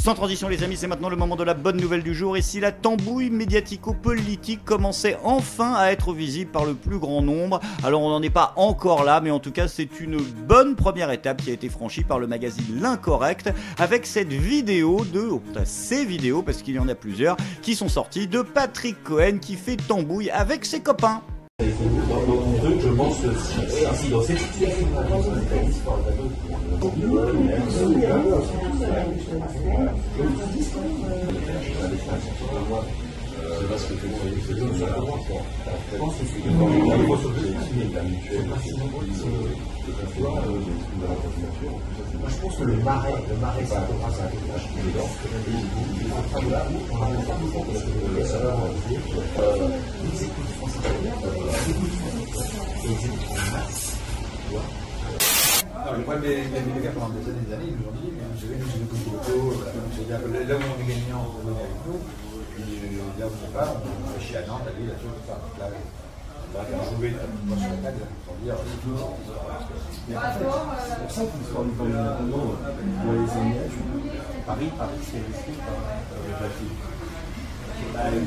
Sans transition les amis, c'est maintenant le moment de la bonne nouvelle du jour. Et si la tambouille médiatico-politique commençait enfin à être visible par le plus grand nombre, alors on n'en est pas encore là, mais en tout cas c'est une bonne première étape qui a été franchie par le magazine L'Incorrect avec cette vidéo ces vidéos, parce qu'il y en a plusieurs, qui sont sorties de Patrick Cohen qui fait tambouille avec ses copains. Je pense que si dans cette situation, je pense que le marais, ça le problème des médias pendant des années, ils nous ont dit, j'ai beaucoup de photos, là où on est gagnant, on est avec nous, puis là où on va, on fait chier à Nantes, à Lille, à tout ça. Là, quand je jouais sur la table, pour dire, c'est pour ça qu'il faut une forme d'indépendant pour les sondages. Paris, c'est risqué avec la fille.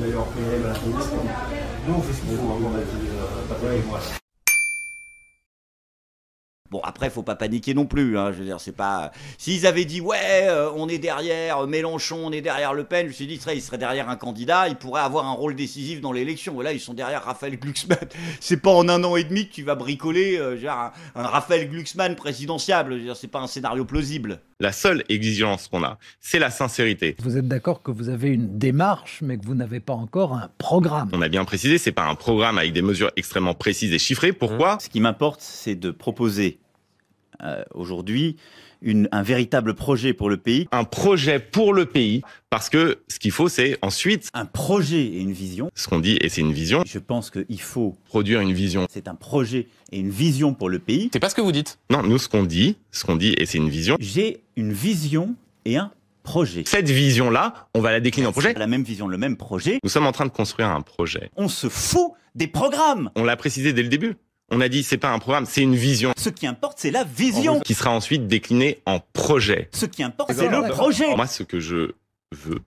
D'ailleurs, PL, la police, nous on fait ce qu'il faut, on a dit, Patrick et moi. Bon, après, faut pas paniquer non plus, hein. Je veux dire, c'est pas... S'ils avaient dit, ouais, on est derrière Mélenchon, on est derrière Le Pen, je me suis dit, ils seraient derrière un candidat, ils pourraient avoir un rôle décisif dans l'élection. Voilà, ils sont derrière Raphaël Glucksmann. C'est pas en 1 an et demi que tu vas bricoler un Raphaël Glucksmann présidentiable. Je veux dire, c'est pas un scénario plausible. La seule exigence qu'on a, c'est la sincérité. Vous êtes d'accord que vous avez une démarche, mais que vous n'avez pas encore un programme. On a bien précisé, c'est pas un programme avec des mesures extrêmement précises et chiffrées. Pourquoi ? Ce qui m'importe, c'est de proposer aujourd'hui un véritable projet pour le pays. Un projet pour le pays, parce que ce qu'il faut, c'est ensuite... Un projet et une vision. Ce qu'on dit, et c'est une vision. Je pense qu'il faut... Produire une vision. C'est un projet et une vision pour le pays. C'est pas ce que vous dites. Non, nous, ce qu'on dit, et c'est une vision. J'ai une vision et un projet. Cette vision-là, on va la décliner en projet. La même vision, le même projet. Nous sommes en train de construire un projet. On se fout des programmes. On l'a précisé dès le début. On a dit, c'est pas un programme, c'est une vision. Ce qui importe, c'est la vision. Qui sera ensuite déclinée en projet. Ce qui importe, c'est le projet. Moi, ce que je veux,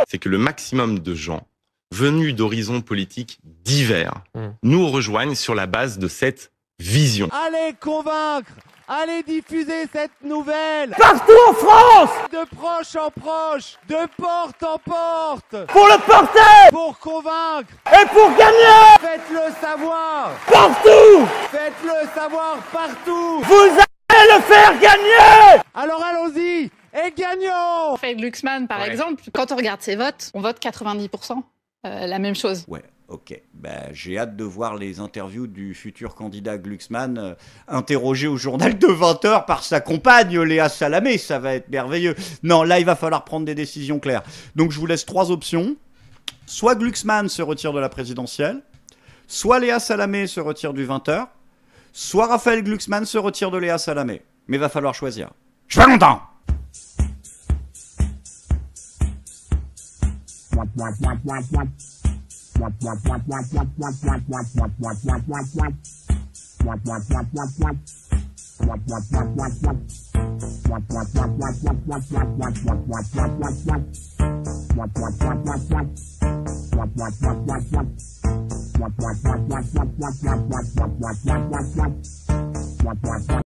c'est que le maximum de gens venus d'horizons politiques divers nous rejoignent sur la base de cette vision. Allez convaincre, allez diffuser cette nouvelle Partout en France! de proche en proche, de porte en porte, Pour le porter! pour convaincre. Et pour gagner! Faites-le savoir, Partout! faites-le savoir partout. Vous allez le faire gagner! Alors allons-y et gagnons. Raphaël Glucksmann, par exemple, quand on regarde ses votes, on vote 90%. La même chose. Ouais, ok. J'ai hâte de voir les interviews du futur candidat Glucksmann interrogé au journal de 20h par sa compagne Léa Salamé. Ça va être merveilleux. Non, là, il va falloir prendre des décisions claires. Donc, je vous laisse 3 options. Soit Glucksmann se retire de la présidentielle, soit Léa Salamé se retire du 20h, soit Raphaël Glucksmann se retire de Léa Salamé. Mais va falloir choisir. Je suis pas content!